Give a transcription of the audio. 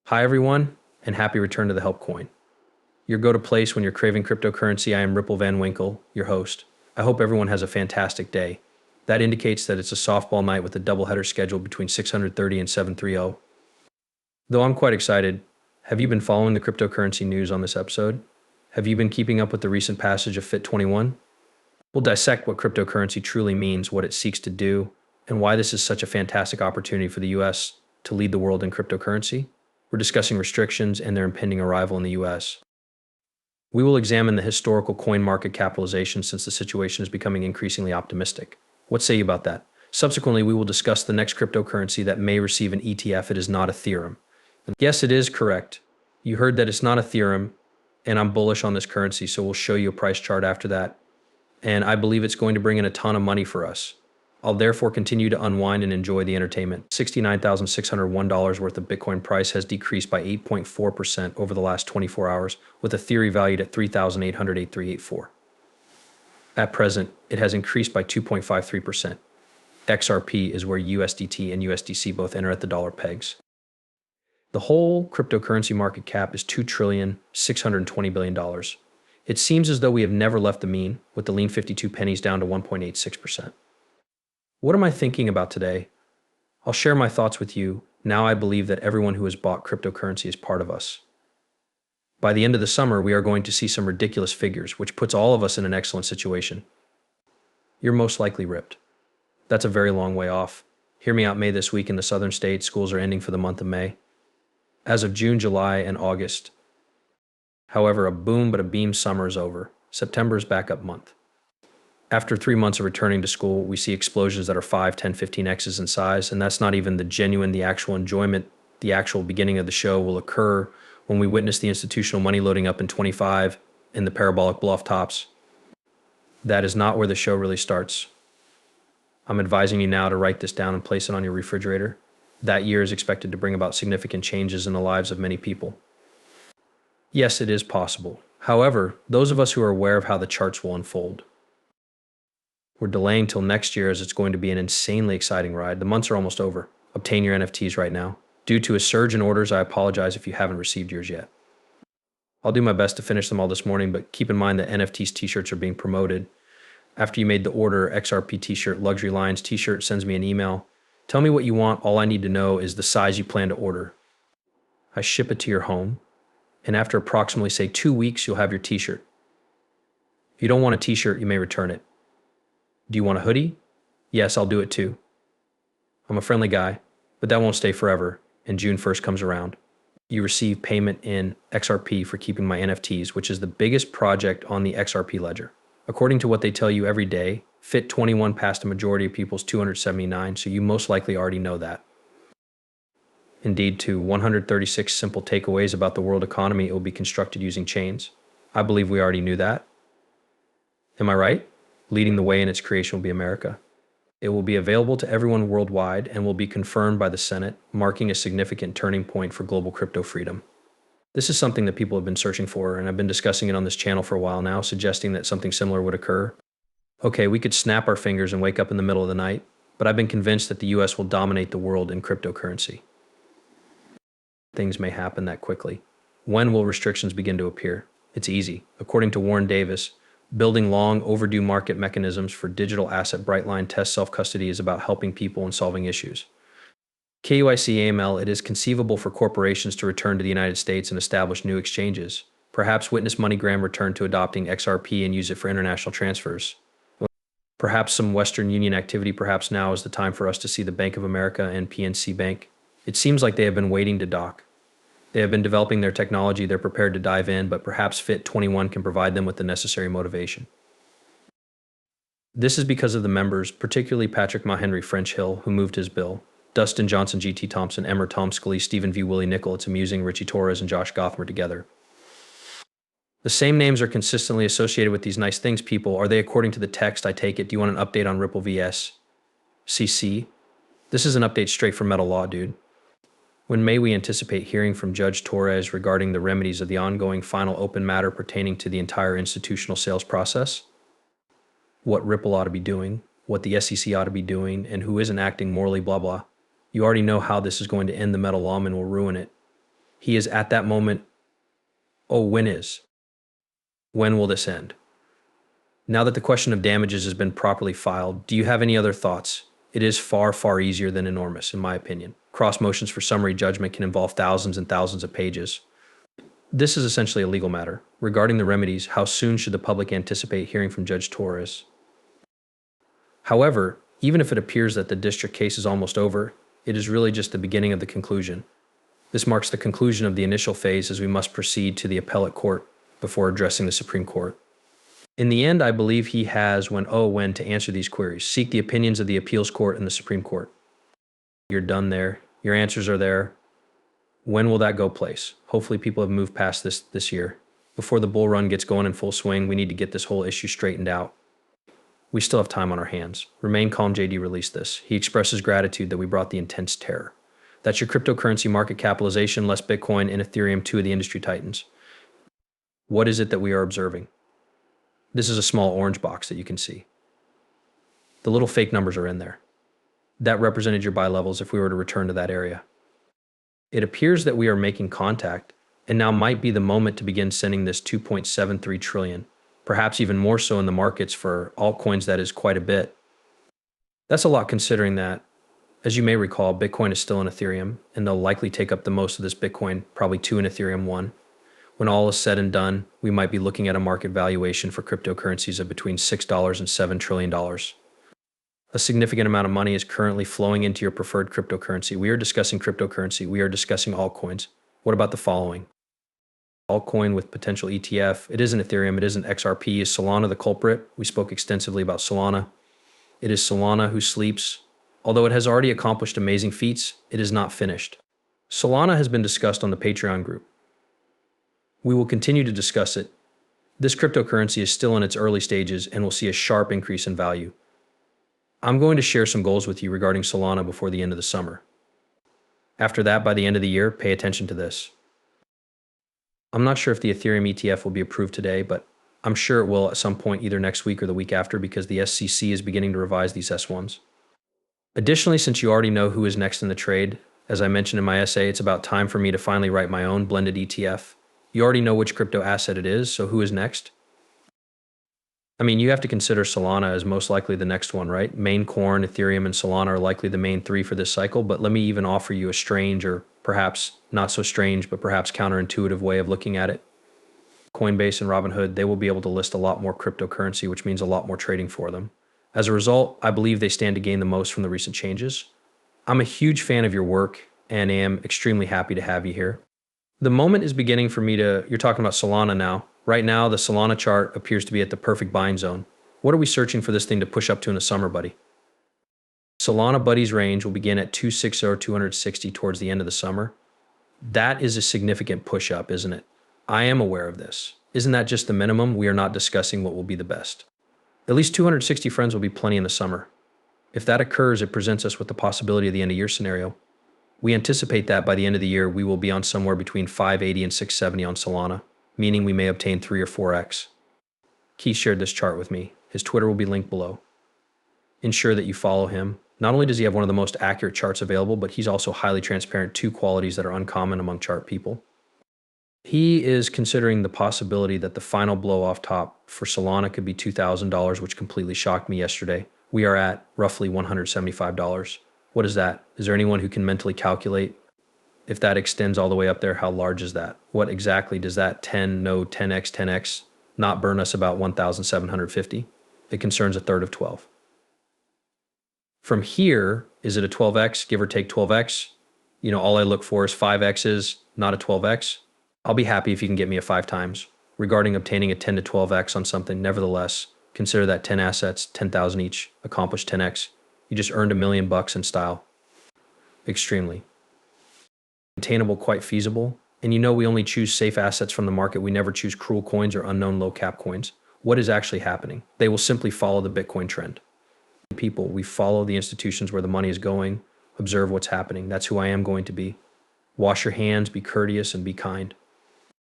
Hi everyone, and happy return to the Help Coin. Your go-to place when you're craving cryptocurrency. I am Ripple Van Winkle, your host. I hope everyone has a fantastic day. That indicates that it's a softball night with a doubleheader scheduled between 6:30 and 7:30. Though I'm quite excited, have you been following the cryptocurrency news on this episode? Have you been keeping up with the recent passage of FIT 21? We'll dissect what cryptocurrency truly means, what it seeks to do, and why this is such a fantastic opportunity for the US to lead the world in cryptocurrency. We're discussing restrictions and their impending arrival in the US. We will examine the historical coin market capitalization since the situation is becoming increasingly optimistic. What say you about that? Subsequently, we will discuss the next cryptocurrency that may receive an ETF. It is not Ethereum. Yes, it is correct. You heard that it's not Ethereum, and I'm bullish on this currency, so we'll show you a price chart after that. And I believe it's going to bring in a ton of money for us. I'll therefore continue to unwind and enjoy the entertainment. $69,601 worth of Bitcoin price has decreased by 8.4% over the last 24 hours, with Ethereum valued at $3,883.84. At present, it has increased by 2.53%. XRP is where USDT and USDC both enter at the dollar pegs. The whole cryptocurrency market cap is $2,620 billion. It seems as though we have never left the mean, with the lean 52 pennies down to 1.86%. What am I thinking about today? I'll share my thoughts with you. Now I believe that everyone who has bought cryptocurrency is part of us. By the end of the summer, we are going to see some ridiculous figures, which puts all of us in an excellent situation. You're most likely ripped. That's a very long way off. Hear me out, May this week in the southern states, schools are ending for the month of May. As of June, July, and August. However, a boom but a beam summer is over. September is backup month. After 3 months of returning to school, we see explosions that are 5, 10, 15x's in size, and that's not even the actual enjoyment. The actual beginning of the show will occur when we witness the institutional money loading up in 25 and the parabolic blow-off tops. That is not where the show really starts. I'm advising you now to write this down and place it on your refrigerator. That year is expected to bring about significant changes in the lives of many people. Yes, it is possible. However, those of us who are aware of how the charts will unfold, we're delaying till next year as it's going to be an insanely exciting ride. The months are almost over. Obtain your NFTs right now. Due to a surge in orders, I apologize if you haven't received yours yet. I'll do my best to finish them all this morning, but keep in mind that NFTs t-shirts are being promoted. After you made the order, XRP t-shirt, Luxury Lines t-shirt sends me an email. Tell me what you want. All I need to know is the size you plan to order. I ship it to your home, and after approximately, say, 2 weeks, you'll have your t-shirt. If you don't want a t-shirt, you may return it. Do you want a hoodie? Yes, I'll do it too. I'm a friendly guy, but that won't stay forever, and June 1st comes around. You receive payment in XRP for keeping my NFTs, which is the biggest project on the XRP ledger. According to what they tell you every day, FIT 21 passed a majority of people's 279, so you most likely already know that. Indeed, to 136 simple takeaways about the world economy, it will be constructed using chains. I believe we already knew that. Am I right? Leading the way in its creation will be America. It will be available to everyone worldwide and will be confirmed by the Senate, marking a significant turning point for global crypto freedom. This is something that people have been searching for, and I've been discussing it on this channel for a while now, suggesting that something similar would occur. Okay, we could snap our fingers and wake up in the middle of the night, but I've been convinced that the US will dominate the world in cryptocurrency. Things may happen that quickly. When will restrictions begin to appear? It's easy. According to Warren Davis, building long overdue market mechanisms for digital asset brightline test self-custody is about helping people and solving issues. KYC AML, it is conceivable for corporations to return to the United States and establish new exchanges. Perhaps witness MoneyGram return to adopting XRP and use it for international transfers. Perhaps some Western Union activity. Perhaps now is the time for us to see the Bank of America and PNC Bank. It seems like they have been waiting to dock. They have been developing their technology, they're prepared to dive in, but perhaps FIT 21 can provide them with the necessary motivation. This is because of the members, particularly Patrick Mahenry French Hill, who moved his bill, Dustin Johnson, G.T. Thompson, Emmer Tom Scully, Stephen V. Willie Nickel, it's amusing, Richie Torres, and Josh Gothmer together. The same names are consistently associated with these nice things, people. Are they according to the text? I take it. Do you want an update on Ripple vs. CC? This is an update straight from Metal Law, dude. When may we anticipate hearing from Judge Torres regarding the remedies of the ongoing final open matter pertaining to the entire institutional sales process? What Ripple ought to be doing, what the SEC ought to be doing, and who isn't acting morally, blah, blah. You already know how this is going to end. The metal lawman will ruin it. He is at that moment. Oh, when will this end? Now that the question of damages has been properly filed, do you have any other thoughts? It is far, far easier than enormous, in my opinion. Cross motions for summary judgment can involve thousands and thousands of pages. This is essentially a legal matter. Regarding the remedies, how soon should the public anticipate hearing from Judge Torres? However, even if it appears that the district case is almost over, it is really just the beginning of the conclusion. This marks the conclusion of the initial phase as we must proceed to the appellate court before addressing the Supreme Court. In the end, I believe he has when to answer these queries. Seek the opinions of the appeals court and the Supreme Court. You're done there. Your answers are there. When will that go place? Hopefully people have moved past this year. Before the bull run gets going in full swing, we need to get this whole issue straightened out. We still have time on our hands. Remain calm. JD released this. He expresses gratitude that we brought the intense terror. That's your cryptocurrency market capitalization, less Bitcoin and Ethereum, two of the industry titans. What is it that we are observing? This is a small orange box that you can see. The little fake numbers are in there. That represented your buy levels if we were to return to that area. It appears that we are making contact, and now might be the moment to begin sending this 2.73 trillion, perhaps even more so in the markets for altcoins. That is quite a bit. That's a lot considering that, as you may recall, Bitcoin is still in Ethereum, and they'll likely take up the most of this Bitcoin, probably 2 in Ethereum, 1. When all is said and done, we might be looking at a market valuation for cryptocurrencies of between $6 and $7 trillion. A significant amount of money is currently flowing into your preferred cryptocurrency. We are discussing cryptocurrency. We are discussing altcoins. What about the following? Altcoin with potential ETF. It isn't Ethereum. It isn't XRP. Is Solana the culprit? We spoke extensively about Solana. It is Solana who sleeps. Although it has already accomplished amazing feats, it is not finished. Solana has been discussed on the Patreon group. We will continue to discuss it. This cryptocurrency is still in its early stages and will see a sharp increase in value. I'm going to share some goals with you regarding Solana before the end of the summer. After that, by the end of the year, pay attention to this. I'm not sure if the Ethereum ETF will be approved today, but I'm sure it will at some point either next week or the week after because the SEC is beginning to revise these S1s. Additionally, since you already know who is next in the trade, as I mentioned in my essay, it's about time for me to finally write my own blended ETF. You already know which crypto asset it is, so who is next? I mean, you have to consider Solana as most likely the next one, right? Main, Kwon, Ethereum, and Solana are likely the main 3 for this cycle, but let me even offer you a strange, or perhaps not so strange, but perhaps counterintuitive way of looking at it. Coinbase and Robinhood, they will be able to list a lot more cryptocurrency, which means a lot more trading for them. As a result, I believe they stand to gain the most from the recent changes. I'm a huge fan of your work and am extremely happy to have you here. The moment is beginning for me to, you're talking about Solana now. Right now, the Solana chart appears to be at the perfect buying zone. What are we searching for this thing to push up to in the summer, buddy? Solana Buddy's range will begin at 260 or 260 towards the end of the summer. That is a significant push up, isn't it? I am aware of this. Isn't that just the minimum? We are not discussing what will be the best. At least 260 friends will be plenty in the summer. If that occurs, it presents us with the possibility of the end of year scenario. We anticipate that by the end of the year, we will be on somewhere between 580 and 670 on Solana, meaning we may obtain 3 or 4x. Keith shared this chart with me. His Twitter will be linked below. Ensure that you follow him. Not only does he have one of the most accurate charts available, but he's also highly transparent, 2 qualities that are uncommon among chart people. He is considering the possibility that the final blow off top for Solana could be $2,000, which completely shocked me yesterday. We are at roughly $175. What is that? Is there anyone who can mentally calculate if that extends all the way up there? How large is that? What exactly does that 10x not burn us about 1,750? It concerns a third of 12. From here, is it a 12x, give or take 12x? All I look for is 5x's, not a 12x. I'll be happy if you can get me a 5 times. Regarding obtaining a 10 to 12x on something, nevertheless, consider that 10 assets, 10,000 each, accomplish 10x. You just earned $1 million in style. Extremely. Attainable, quite feasible. And we only choose safe assets from the market. We never choose cruel coins or unknown low cap coins. What is actually happening? They will simply follow the Bitcoin trend. People, we follow the institutions where the money is going, observe what's happening. That's who I am going to be. Wash your hands, be courteous, and be kind.